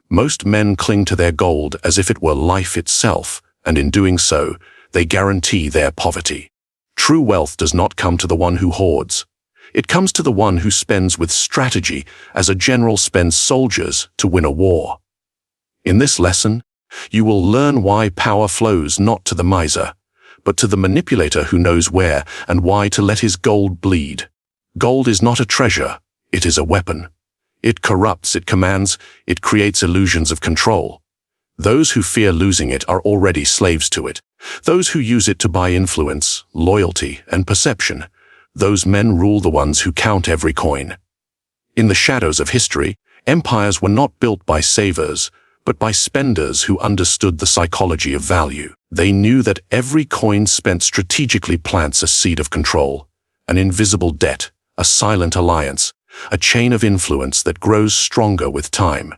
Most men cling to their gold as if it were life itself, and in doing so, they guarantee their poverty. True wealth does not come to the one who hoards. It comes to the one who spends with strategy, as a general spends soldiers to win a war. In this lesson, you will learn why power flows not to the miser, but to the manipulator who knows where and why to let his gold bleed. Gold is not a treasure, it is a weapon. It corrupts, it commands, it creates illusions of control. Those who fear losing it are already slaves to it. Those who use it to buy influence, loyalty, and perception, those men rule the ones who count every coin. In the shadows of history, empires were not built by savers, but by spenders who understood the psychology of value. They knew that every coin spent strategically plants a seed of control, an invisible debt, a silent alliance, a chain of influence that grows stronger with time.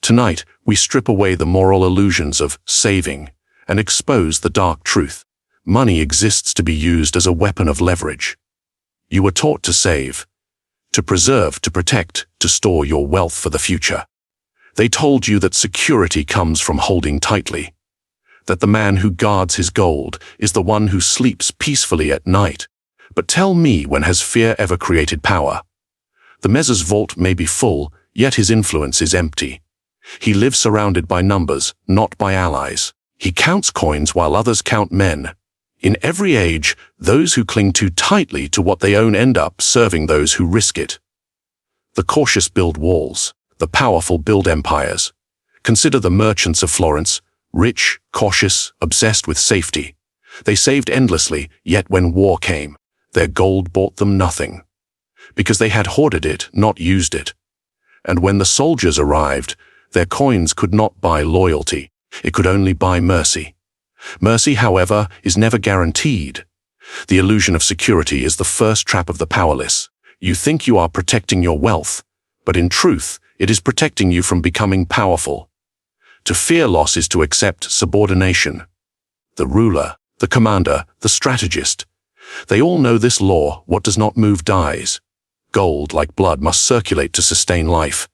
Tonight, we strip away the moral illusions of saving and expose the dark truth. Money exists to be used as a weapon of leverage. You were taught to save, to preserve, to protect, to store your wealth for the future. They told you that security comes from holding tightly, that the man who guards his gold is the one who sleeps peacefully at night. But tell me, when has fear ever created power? The miser's vault may be full, yet his influence is empty. He lives surrounded by numbers, not by allies. He counts coins while others count men. In every age, those who cling too tightly to what they own end up serving those who risk it. The cautious build walls, the powerful build empires. Consider the merchants of Florence, rich, cautious, obsessed with safety. They saved endlessly, yet when war came, their gold bought them nothing. Because they had hoarded it, not used it. And when the soldiers arrived, their coins could not buy loyalty. It could only buy mercy. Mercy, however, is never guaranteed. The illusion of security is the first trap of the powerless. You think you are protecting your wealth, but in truth, it is protecting you from becoming powerful. To fear loss is to accept subordination. The ruler, the commander, the strategist, they all know this law: what does not move dies. Gold, like blood, must circulate to sustain life.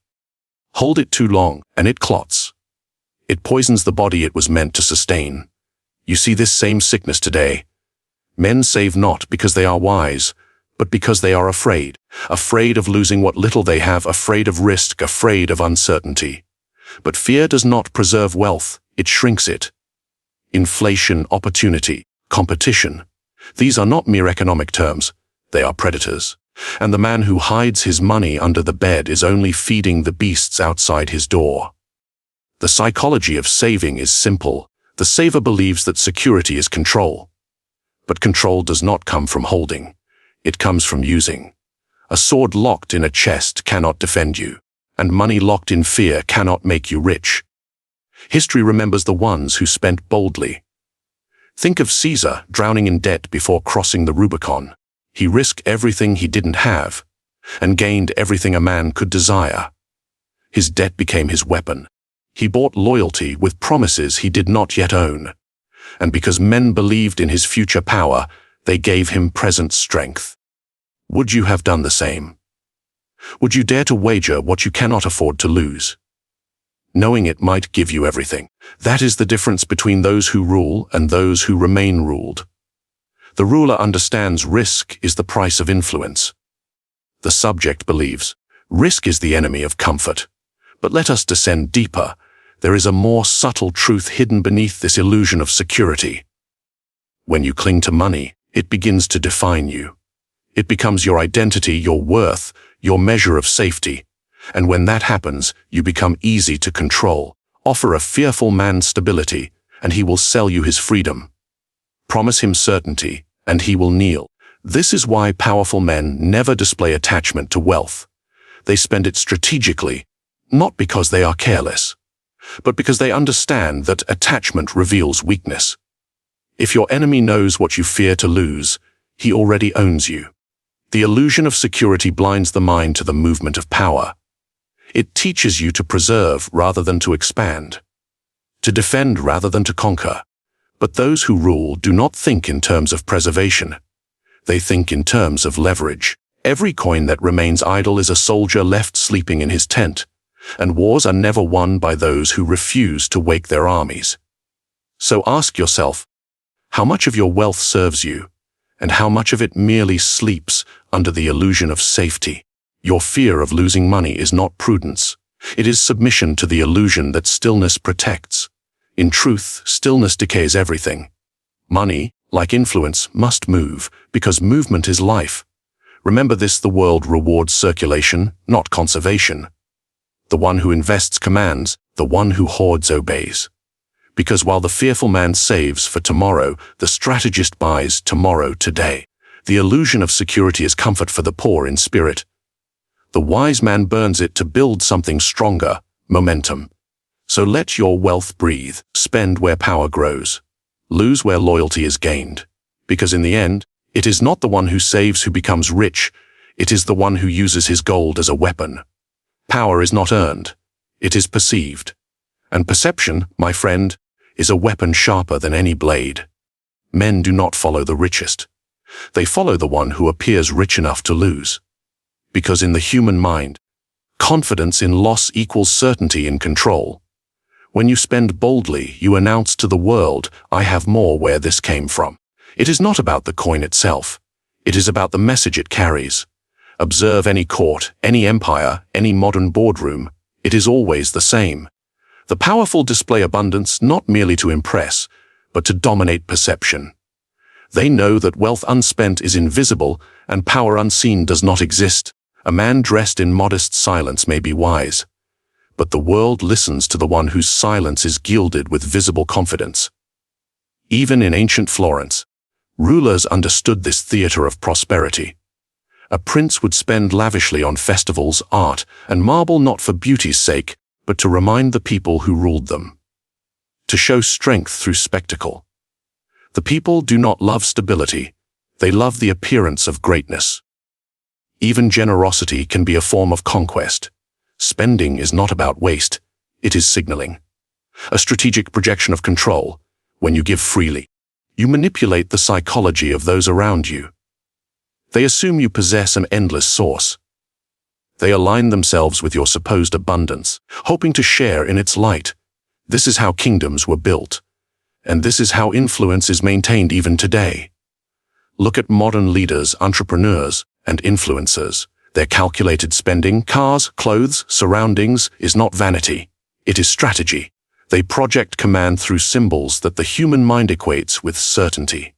Hold it too long, and it clots. It poisons the body it was meant to sustain. You see this same sickness today. Men save not because they are wise, but because they are afraid. Afraid of losing what little they have, afraid of risk, afraid of uncertainty. But fear does not preserve wealth, it shrinks it. Inflation, opportunity, competition. These are not mere economic terms, they are predators. And the man who hides his money under the bed is only feeding the beasts outside his door. The psychology of saving is simple. The saver believes that security is control. But control does not come from holding. It comes from using. A sword locked in a chest cannot defend you, and money locked in fear cannot make you rich. History remembers the ones who spent boldly. Think of Caesar drowning in debt before crossing the Rubicon. He risked everything he didn't have, and gained everything a man could desire. His debt became his weapon. He bought loyalty with promises he did not yet own. And because men believed in his future power, they gave him present strength. Would you have done the same? Would you dare to wager what you cannot afford to lose? Knowing it might give you everything. That is the difference between those who rule and those who remain ruled. The ruler understands risk is the price of influence. The subject believes risk is the enemy of comfort. But let us descend deeper. There is a more subtle truth hidden beneath this illusion of security. When you cling to money, it begins to define you. It becomes your identity, your worth, your measure of safety. And when that happens, you become easy to control. Offer a fearful man stability, and he will sell you his freedom. Promise him certainty, and he will kneel. This is why powerful men never display attachment to wealth. They spend it strategically, not because they are careless, but because they understand that attachment reveals weakness. If your enemy knows what you fear to lose, he already owns you. The illusion of security blinds the mind to the movement of power. It teaches you to preserve rather than to expand, to defend rather than to conquer. But those who rule do not think in terms of preservation. They think in terms of leverage. Every coin that remains idle is a soldier left sleeping in his tent. and wars are never won by those who refuse to wake their armies. So ask yourself, how much of your wealth serves you, and how much of it merely sleeps under the illusion of safety? Your fear of losing money is not prudence. It is submission to the illusion that stillness protects. In truth, stillness decays everything. Money, like influence, must move, because movement is life. Remember this: the world rewards circulation, not conservation. The one who invests commands, the one who hoards obeys. Because while the fearful man saves for tomorrow, the strategist buys tomorrow today. The illusion of security is comfort for the poor in spirit. The wise man burns it to build something stronger, momentum. So let your wealth breathe, spend where power grows, lose where loyalty is gained. Because in the end, it is not the one who saves who becomes rich, it is the one who uses his gold as a weapon. Power is not earned, it is perceived. And perception, my friend, is a weapon sharper than any blade. Men do not follow the richest. They follow the one who appears rich enough to lose. Because in the human mind, confidence in loss equals certainty in control. When you spend boldly, you announce to the world, I have more where this came from. It is not about the coin itself. It is about the message it carries. Observe any court, any empire, any modern boardroom. It is always the same. The powerful display abundance not merely to impress, but to dominate perception. They know that wealth unspent is invisible and power unseen does not exist. A man dressed in modest silence may be wise, but the world listens to the one whose silence is gilded with visible confidence. Even in ancient Florence, rulers understood this theater of prosperity. A prince would spend lavishly on festivals, art, and marble not for beauty's sake, but to remind the people who ruled them. To show strength through spectacle. The people do not love stability, they love the appearance of greatness. Even generosity can be a form of conquest. Spending is not about waste, it is signaling. A strategic projection of control. When you give freely, you manipulate the psychology of those around you. They assume you possess an endless source. They align themselves with your supposed abundance, hoping to share in its light. This is how kingdoms were built. And this is how influence is maintained even today. Look at modern leaders, entrepreneurs, and influencers. Their calculated spending, cars, clothes, surroundings, is not vanity. It is strategy. They project command through symbols that the human mind equates with certainty.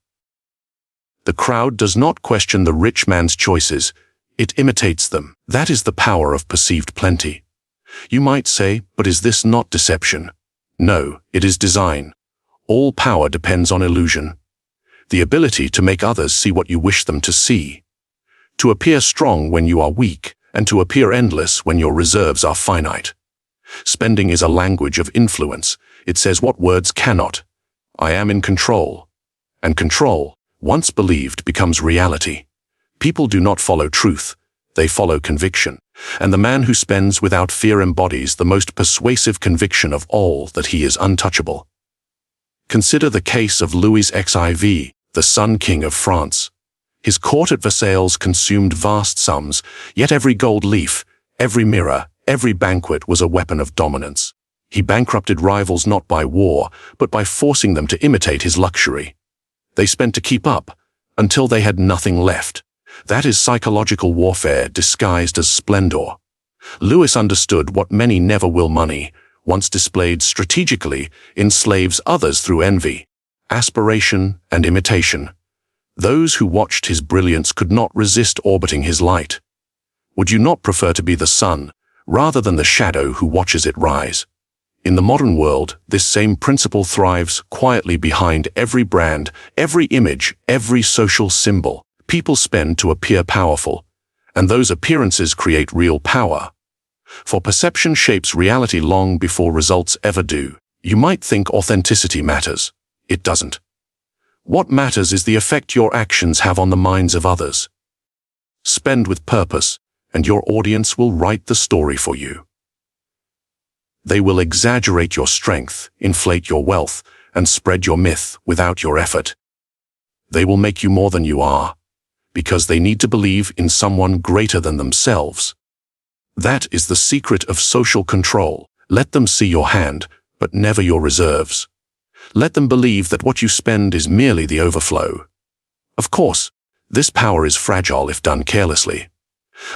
The crowd does not question the rich man's choices. It imitates them. That is the power of perceived plenty. You might say, but is this not deception? No, it is design. All power depends on illusion. The ability to make others see what you wish them to see. To appear strong when you are weak, and to appear endless when your reserves are finite. Spending is a language of influence. It says what words cannot. I am in control. And control, once believed, becomes reality. People do not follow truth, they follow conviction. And the man who spends without fear embodies the most persuasive conviction of all, that he is untouchable. Consider the case of Louis XIV, the Sun King of France. His court at Versailles consumed vast sums, yet every gold leaf, every mirror, every banquet was a weapon of dominance. He bankrupted rivals not by war, but by forcing them to imitate his luxury. They spent to keep up, until they had nothing left. That is psychological warfare disguised as splendor. Louis understood what many never will: money, once displayed strategically, enslaves others through envy, aspiration, and imitation. Those who watched his brilliance could not resist orbiting his light. Would you not prefer to be the sun, rather than the shadow who watches it rise? In the modern world, this same principle thrives quietly behind every brand, every image, every social symbol. People spend to appear powerful, and those appearances create real power. For perception shapes reality long before results ever do. You might think authenticity matters. It doesn't. What matters is the effect your actions have on the minds of others. Spend with purpose, and your audience will write the story for you. They will exaggerate your strength, inflate your wealth, and spread your myth without your effort. They will make you more than you are, because they need to believe in someone greater than themselves. That is the secret of social control. Let them see your hand, but never your reserves. Let them believe that what you spend is merely the overflow. Of course, this power is fragile if done carelessly.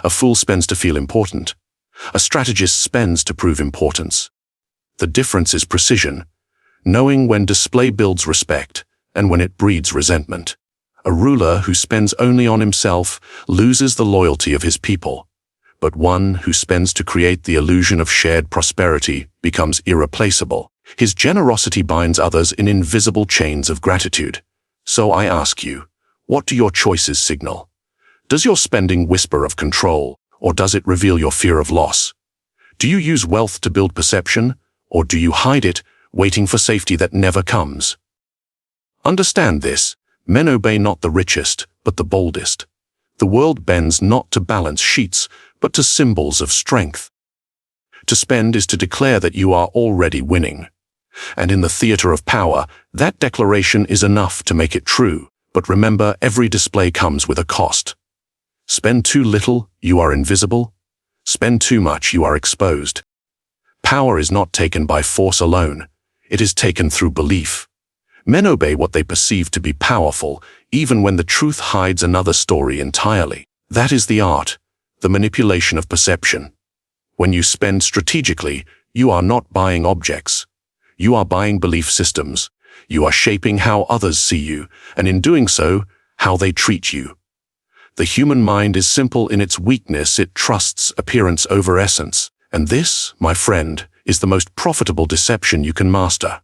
A fool spends to feel important. A strategist spends to prove importance. The difference is precision, knowing when display builds respect and when it breeds resentment. A ruler who spends only on himself loses the loyalty of his people, but one who spends to create the illusion of shared prosperity becomes irreplaceable. His generosity binds others in invisible chains of gratitude. So I ask you, what do your choices signal? Does your spending whisper of control, or does it reveal your fear of loss? Do you use wealth to build perception, or do you hide it, waiting for safety that never comes? Understand this. Men obey not the richest, but the boldest. The world bends not to balance sheets, but to symbols of strength. To spend is to declare that you are already winning. And in the theater of power, that declaration is enough to make it true. But remember, every display comes with a cost. Spend too little, you are invisible. Spend too much, you are exposed. Power is not taken by force alone. It is taken through belief. Men obey what they perceive to be powerful, even when the truth hides another story entirely. That is the art, the manipulation of perception. When you spend strategically, you are not buying objects. You are buying belief systems. You are shaping how others see you, and in doing so, how they treat you. The human mind is simple in its weakness. It trusts appearance over essence. And this, my friend, is the most profitable deception you can master.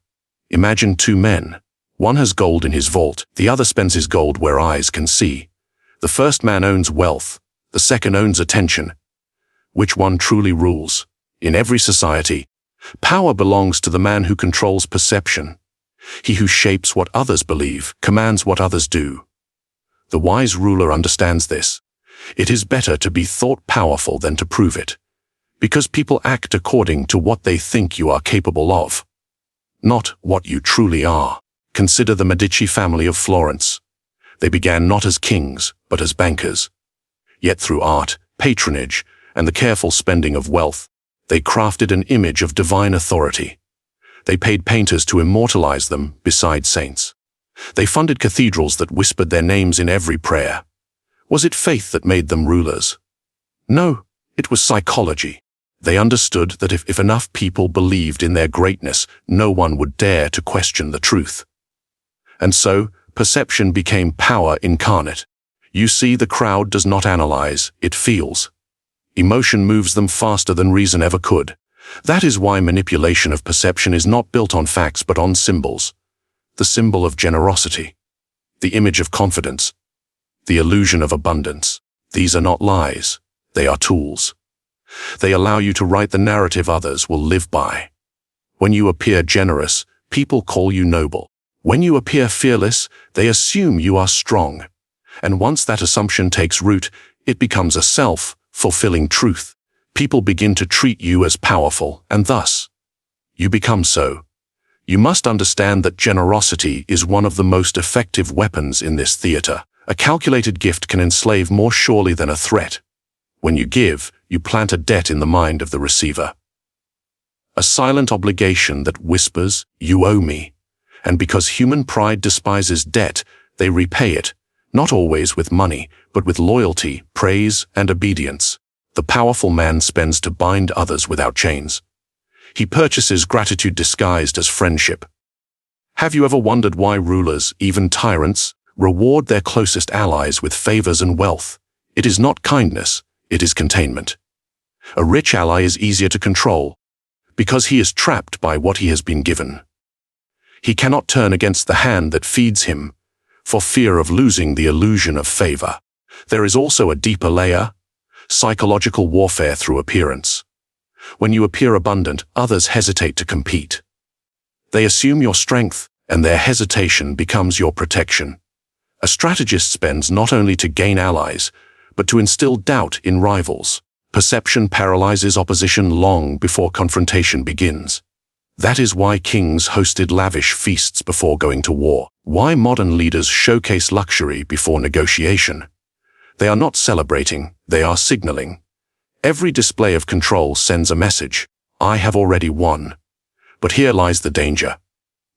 Imagine two men. One has gold in his vault, the other spends his gold where eyes can see. The first man owns wealth, the second owns attention. Which one truly rules? In every society, power belongs to the man who controls perception. He who shapes what others believe, commands what others do. The wise ruler understands this. It is better to be thought powerful than to prove it, because people act according to what they think you are capable of, not what you truly are. Consider the Medici family of Florence. They began not as kings, but as bankers. Yet through art, patronage, and the careful spending of wealth, they crafted an image of divine authority. They paid painters to immortalize them beside saints. They funded cathedrals that whispered their names in every prayer. Was it faith that made them rulers? No, it was psychology. They understood that if enough people believed in their greatness, no one would dare to question the truth. And so, perception became power incarnate. You see, the crowd does not analyze, it feels. Emotion moves them faster than reason ever could. That is why manipulation of perception is not built on facts but on symbols. The symbol of generosity, the image of confidence, the illusion of abundance. These are not lies, they are tools. They allow you to write the narrative others will live by. When you appear generous, people call you noble. When you appear fearless, they assume you are strong. And once that assumption takes root, it becomes a self-fulfilling truth. People begin to treat you as powerful, and thus, you become so. You must understand that generosity is one of the most effective weapons in this theater. A calculated gift can enslave more surely than a threat. When you give, you plant a debt in the mind of the receiver. A silent obligation that whispers, "You owe me." And because human pride despises debt, they repay it, not always with money, but with loyalty, praise, and obedience. The powerful man spends to bind others without chains. He purchases gratitude disguised as friendship. Have you ever wondered why rulers, even tyrants, reward their closest allies with favors and wealth? It is not kindness, it is containment. A rich ally is easier to control, because he is trapped by what he has been given. He cannot turn against the hand that feeds him, for fear of losing the illusion of favor. There is also a deeper layer, psychological warfare through appearance. When you appear abundant, others hesitate to compete. They assume your strength, and their hesitation becomes your protection. A strategist spends not only to gain allies, but to instill doubt in rivals. Perception paralyzes opposition long before confrontation begins. That is why kings hosted lavish feasts before going to war. Why modern leaders showcase luxury before negotiation. They are not celebrating, they are signaling. Every display of control sends a message: I have already won. But here lies the danger.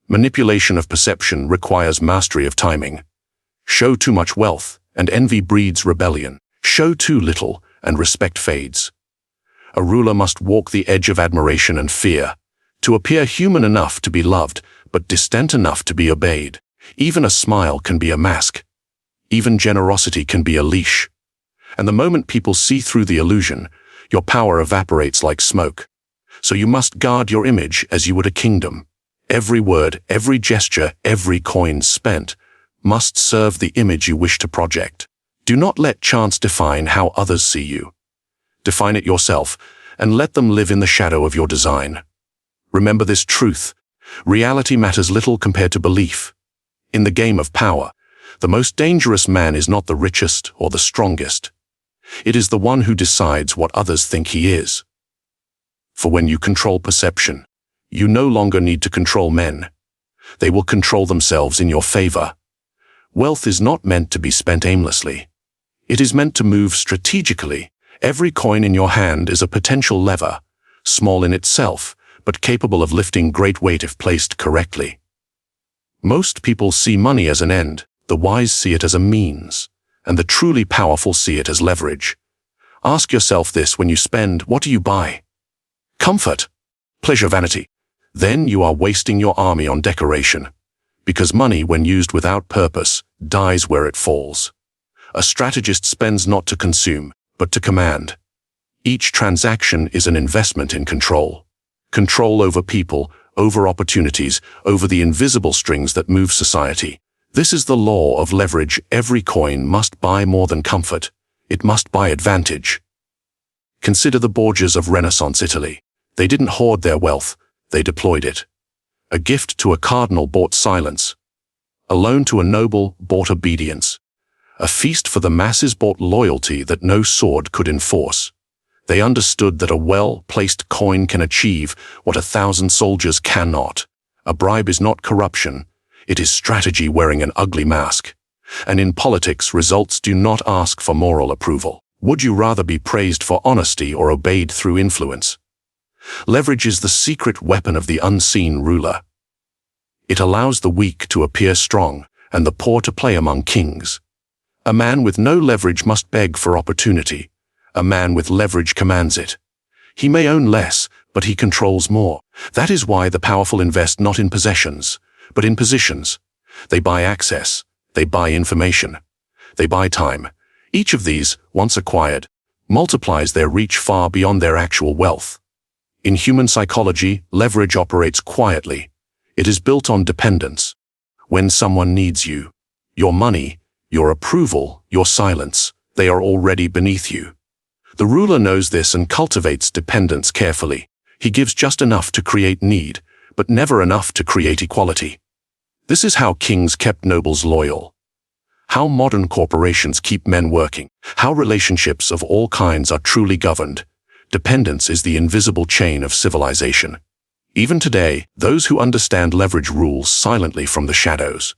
Manipulation of perception requires mastery of timing. Show too much wealth, and envy breeds rebellion. Show too little, and respect fades. A ruler must walk the edge of admiration and fear, to appear human enough to be loved, but distant enough to be obeyed. Even a smile can be a mask. Even generosity can be a leash. And the moment people see through the illusion, your power evaporates like smoke. So you must guard your image as you would a kingdom. Every word, every gesture, every coin spent must serve the image you wish to project. Do not let chance define how others see you. Define it yourself, and let them live in the shadow of your design. Remember this truth: reality matters little compared to belief. In the game of power, the most dangerous man is not the richest or the strongest. It is the one who decides what others think he is. For when you control perception, you no longer need to control men. They will control themselves in your favor. Wealth is not meant to be spent aimlessly. It is meant to move strategically. Every coin in your hand is a potential lever, small in itself, but capable of lifting great weight if placed correctly. Most people see money as an end, the wise see it as a means, and the truly powerful see it as leverage. Ask yourself this when you spend: what do you buy? Comfort, pleasure, vanity. Then you are wasting your army on decoration. Because money, when used without purpose, dies where it falls. A strategist spends not to consume, but to command. Each transaction is an investment in control. Control over people, over opportunities, over the invisible strings that move society. This is the law of leverage. Every coin must buy more than comfort. It must buy advantage. Consider the Borgias of Renaissance Italy. They didn't hoard their wealth, they deployed it. A gift to a cardinal bought silence. A loan to a noble bought obedience. A feast for the masses bought loyalty that no sword could enforce. They understood that a well-placed coin can achieve what 1,000 soldiers cannot. A bribe is not corruption. It is strategy wearing an ugly mask. And in politics, results do not ask for moral approval. Would you rather be praised for honesty or obeyed through influence? Leverage is the secret weapon of the unseen ruler. It allows the weak to appear strong and the poor to play among kings. A man with no leverage must beg for opportunity. A man with leverage commands it. He may own less, but he controls more. That is why the powerful invest not in possessions, but in positions. They buy access. They buy information. They buy time. Each of these, once acquired, multiplies their reach far beyond their actual wealth. In human psychology, leverage operates quietly. It is built on dependence. When someone needs you, your money, your approval, your silence, they are already beneath you. The ruler knows this and cultivates dependence carefully. He gives just enough to create need, but never enough to create equality. This is how kings kept nobles loyal. How modern corporations keep men working. How relationships of all kinds are truly governed. Dependence is the invisible chain of civilization. Even today, those who understand leverage rule silently from the shadows.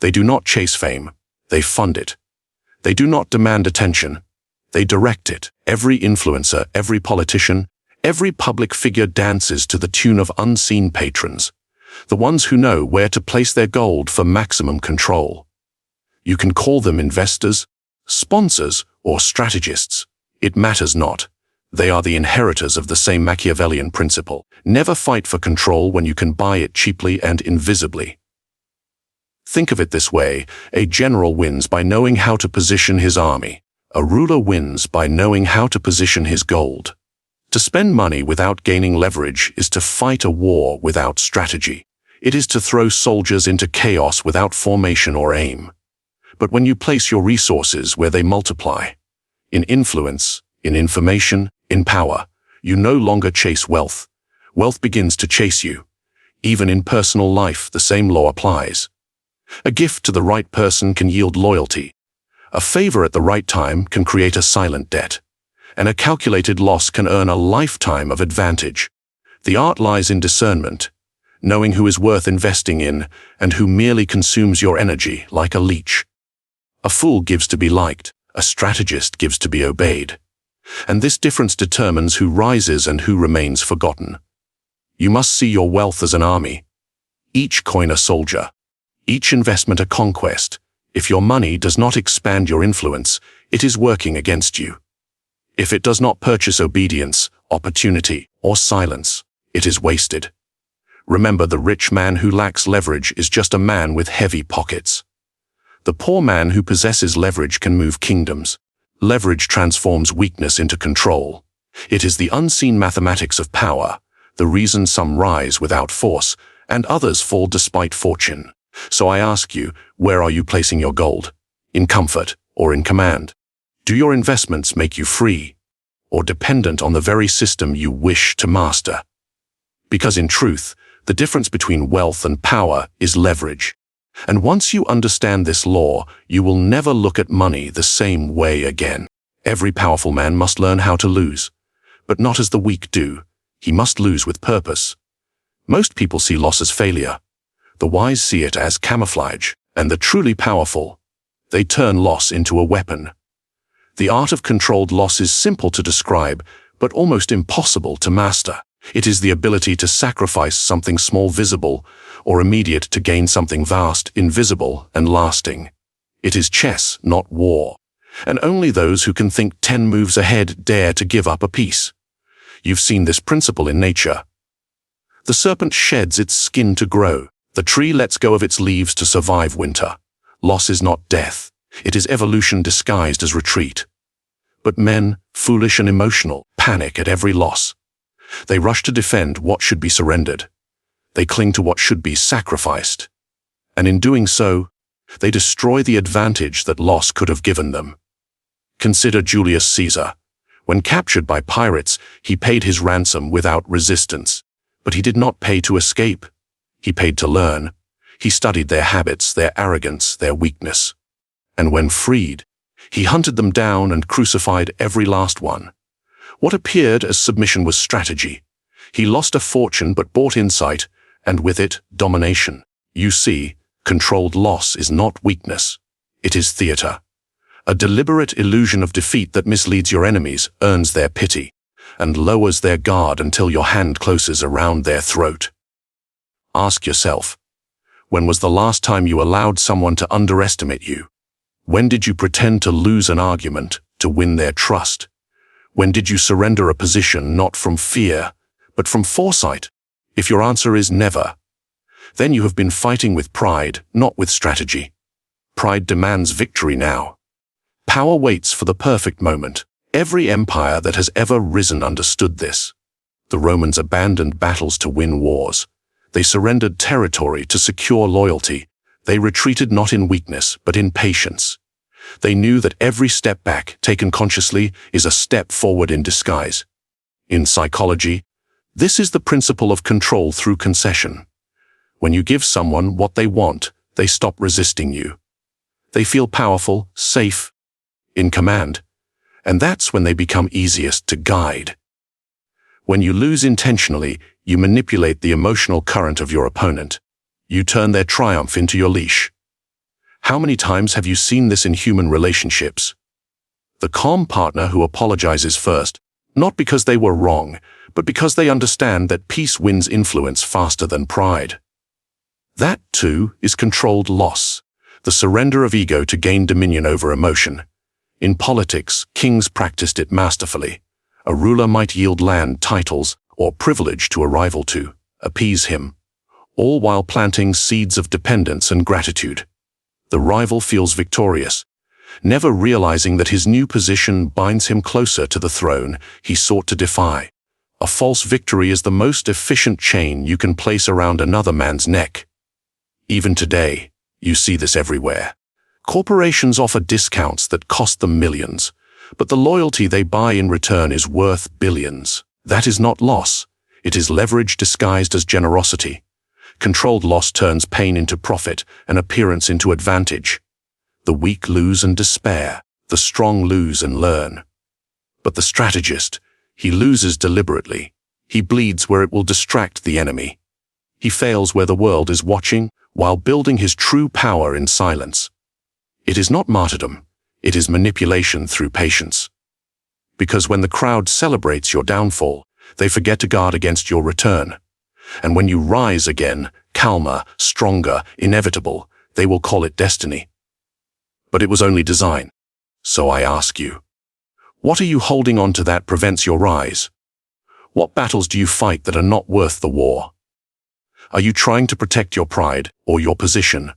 They do not chase fame, they fund it. They do not demand attention, they direct it. Every influencer, every politician, every public figure dances to the tune of unseen patrons, the ones who know where to place their gold for maximum control. You can call them investors, sponsors, or strategists. It matters not. They are the inheritors of the same Machiavellian principle. Never fight for control when you can buy it cheaply and invisibly. Think of it this way: a general wins by knowing how to position his army. A ruler wins by knowing how to position his gold. To spend money without gaining leverage is to fight a war without strategy. It is to throw soldiers into chaos without formation or aim. But when you place your resources where they multiply, in influence, in information, in power, you no longer chase wealth. Wealth begins to chase you. Even in personal life, the same law applies. A gift to the right person can yield loyalty. A favor at the right time can create a silent debt. And a calculated loss can earn a lifetime of advantage. The art lies in discernment, knowing who is worth investing in and who merely consumes your energy like a leech. A fool gives to be liked. A strategist gives to be obeyed. And this difference determines who rises and who remains forgotten. You must see your wealth as an army, each coin a soldier, each investment a conquest. If your money does not expand your influence, it is working against you. If it does not purchase obedience, opportunity, or silence, it is wasted. Remember, the rich man who lacks leverage is just a man with heavy pockets. The poor man who possesses leverage can move kingdoms. Leverage transforms weakness into control. It is the unseen mathematics of power, the reason some rise without force and others fall despite fortune. So I ask you, where are you placing your gold? In comfort or in command? Do your investments make you free or dependent on the very system you wish to master? Because in truth, the difference between wealth and power is leverage. And once you understand this law, you will never look at money the same way again. Every powerful man must learn how to lose, but not as the weak do. He must lose with purpose. Most people see loss as failure. The wise see it as camouflage, and the truly powerful, they turn loss into a weapon. The art of controlled loss is simple to describe, but almost impossible to master. It is the ability to sacrifice something small, visible, or immediate to gain something vast, invisible, and lasting. It is chess, not war. And only those who can think 10 moves ahead dare to give up a piece. You've seen this principle in nature. The serpent sheds its skin to grow. The tree lets go of its leaves to survive winter. Loss is not death. It is evolution disguised as retreat. But men, foolish and emotional, panic at every loss. They rush to defend what should be surrendered. They cling to what should be sacrificed. And in doing so, they destroy the advantage that loss could have given them. Consider Julius Caesar. When captured by pirates, he paid his ransom without resistance. But he did not pay to escape. He paid to learn. He studied their habits, their arrogance, their weakness. And when freed, he hunted them down and crucified every last one. What appeared as submission was strategy. He lost a fortune but bought insight, and with it, domination. You see, controlled loss is not weakness. It is theater. A deliberate illusion of defeat that misleads your enemies, earns their pity, and lowers their guard until your hand closes around their throat. Ask yourself, when was the last time you allowed someone to underestimate you? When did you pretend to lose an argument to win their trust? When did you surrender a position not from fear, but from foresight? If your answer is never, then you have been fighting with pride, not with strategy. Pride demands victory now. Power waits for the perfect moment. Every empire that has ever risen understood this. The Romans abandoned battles to win wars. They surrendered territory to secure loyalty. They retreated not in weakness, but in patience. They knew that every step back, taken consciously, is a step forward in disguise. In psychology, this is the principle of control through concession. When you give someone what they want, they stop resisting you. They feel powerful, safe, in command, and that's when they become easiest to guide. When you lose intentionally, you manipulate the emotional current of your opponent. You turn their triumph into your leash. How many times have you seen this in human relationships? The calm partner who apologizes first, not because they were wrong, but because they understand that peace wins influence faster than pride. That, too, is controlled loss, the surrender of ego to gain dominion over emotion. In politics, kings practiced it masterfully. A ruler might yield land, titles, or privilege to a rival to appease him, all while planting seeds of dependence and gratitude. The rival feels victorious, never realizing that his new position binds him closer to the throne he sought to defy. A false victory is the most efficient chain you can place around another man's neck. Even today, you see this everywhere. Corporations offer discounts that cost them millions, but the loyalty they buy in return is worth billions. That is not loss. It is leverage disguised as generosity. Controlled loss turns pain into profit and appearance into advantage. The weak lose and despair. The strong lose and learn. But the strategist, he loses deliberately. He bleeds where it will distract the enemy. He fails where the world is watching, while building his true power in silence. It is not martyrdom. It is manipulation through patience. Because when the crowd celebrates your downfall, they forget to guard against your return. And when you rise again, calmer, stronger, inevitable, they will call it destiny. But it was only design. So I ask you, what are you holding on to that prevents your rise? What battles do you fight that are not worth the war? Are you trying to protect your pride or your position?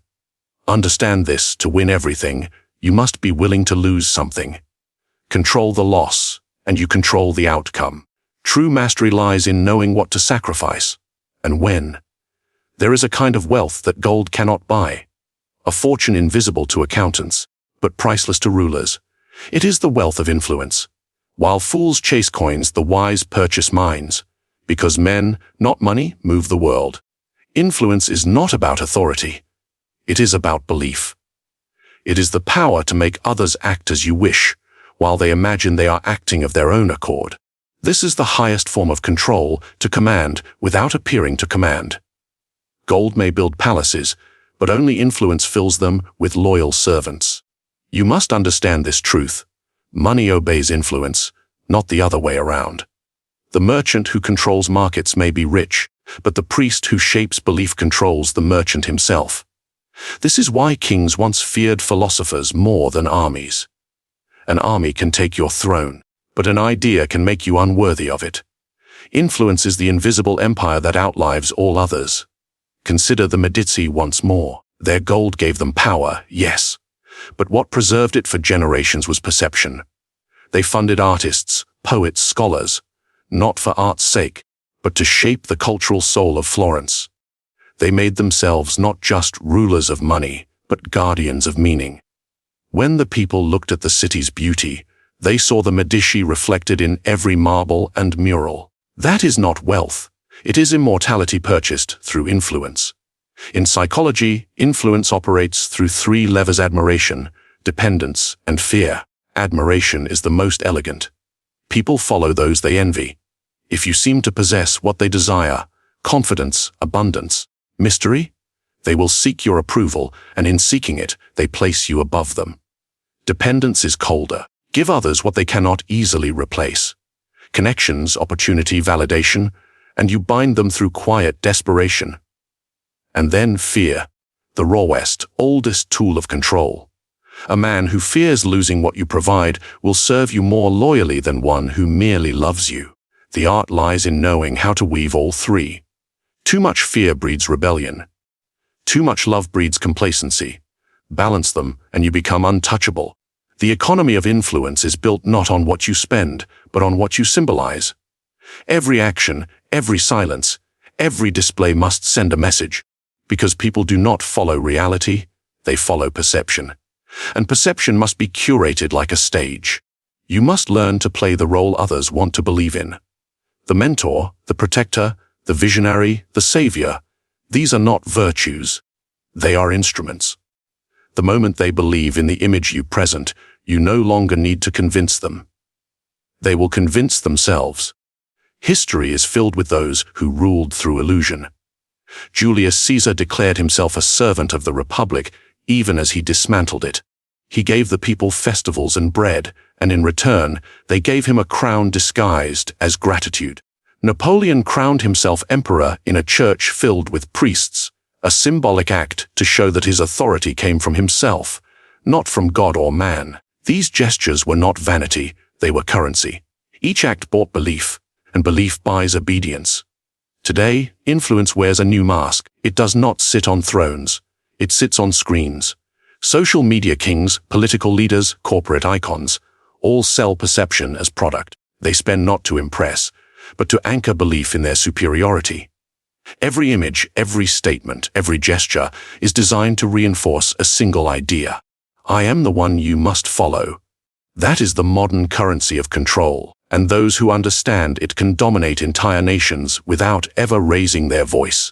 Understand this: to win everything, you must be willing to lose something. Control the loss, and you control the outcome. True mastery lies in knowing what to sacrifice, and when. There is a kind of wealth that gold cannot buy, a fortune invisible to accountants, but priceless to rulers. It is the wealth of influence. While fools chase coins, the wise purchase minds, because men, not money, move the world. Influence is not about authority. It is about belief. It is the power to make others act as you wish, while they imagine they are acting of their own accord. This is the highest form of control, to command without appearing to command. Gold may build palaces, but only influence fills them with loyal servants. You must understand this truth. Money obeys influence, not the other way around. The merchant who controls markets may be rich, but the priest who shapes belief controls the merchant himself. This is why kings once feared philosophers more than armies. An army can take your throne, but an idea can make you unworthy of it. Influence is the invisible empire that outlives all others. Consider the Medici once more. Their gold gave them power, yes, but what preserved it for generations was perception. They funded artists, poets, scholars, not for art's sake, but to shape the cultural soul of Florence. They made themselves not just rulers of money, but guardians of meaning. When the people looked at the city's beauty, they saw the Medici reflected in every marble and mural. That is not wealth. It is immortality purchased through influence. In psychology, influence operates through three levers: admiration, dependence, and fear. Admiration is the most elegant. People follow those they envy. If you seem to possess what they desire, confidence, abundance, mystery, they will seek your approval, and in seeking it, they place you above them. Dependence is colder. Give others what they cannot easily replace. Connections, opportunity, validation, and you bind them through quiet desperation. And then fear, the rawest, oldest tool of control. A man who fears losing what you provide will serve you more loyally than one who merely loves you. The art lies in knowing how to weave all three. Too much fear breeds rebellion. Too much love breeds complacency. Balance them, and you become untouchable. The economy of influence is built not on what you spend, but on what you symbolize. Every action, every silence, every display must send a message, because people do not follow reality, they follow perception. And perception must be curated like a stage. You must learn to play the role others want to believe in. The mentor, the protector, the visionary, the savior, these are not virtues. They are instruments. The moment they believe in the image you present, you no longer need to convince them. They will convince themselves. History is filled with those who ruled through illusion. Julius Caesar declared himself a servant of the Republic, even as he dismantled it. He gave the people festivals and bread, and in return, they gave him a crown disguised as gratitude. Napoleon crowned himself emperor in a church filled with priests, a symbolic act to show that his authority came from himself, not from God or man. These gestures were not vanity, they were currency. Each act bought belief, and belief buys obedience. Today, influence wears a new mask. It does not sit on thrones. It sits on screens. Social media kings, political leaders, corporate icons, all sell perception as product. They spend not to impress, but to anchor belief in their superiority. Every image, every statement, every gesture is designed to reinforce a single idea. I am the one you must follow. That is the modern currency of control, and those who understand it can dominate entire nations without ever raising their voice.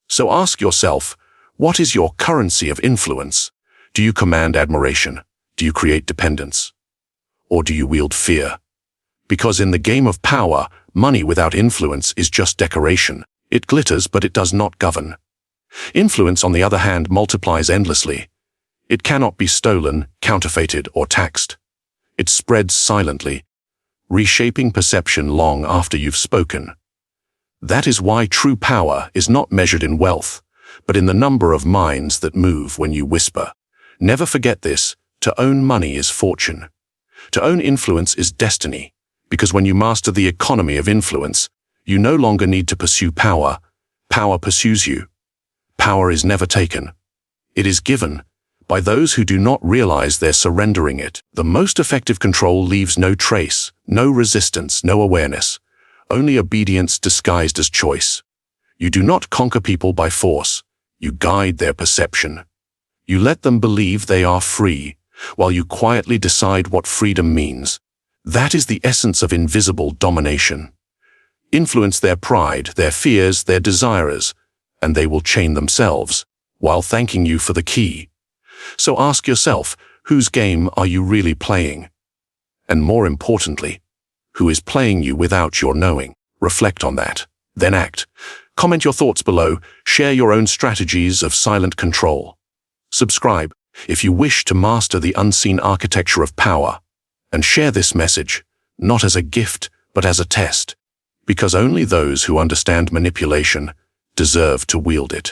So ask yourself, what is your currency of influence? Do you command admiration? Do you create dependence? Or do you wield fear? Because in the game of power, money without influence is just decoration. It glitters, but it does not govern. Influence, on the other hand, multiplies endlessly. It cannot be stolen, counterfeited, or taxed. It spreads silently, reshaping perception long after you've spoken. That is why true power is not measured in wealth, but in the number of minds that move when you whisper. Never forget this: to own money is fortune. To own influence is destiny, because when you master the economy of influence, you no longer need to pursue power. Power pursues you. Power is never taken. It is given by those who do not realize they're surrendering it. The most effective control leaves no trace, no resistance, no awareness, only obedience disguised as choice. You do not conquer people by force. You guide their perception. You let them believe they are free, while you quietly decide what freedom means. That is the essence of invisible domination. Influence their pride, their fears, their desires, and they will chain themselves, while thanking you for the key. So ask yourself, whose game are you really playing? And more importantly, who is playing you without your knowing? Reflect on that, then act. Comment your thoughts below, share your own strategies of silent control. Subscribe if you wish to master the unseen architecture of power, and share this message, not as a gift, but as a test, because only those who understand manipulation deserve to wield it.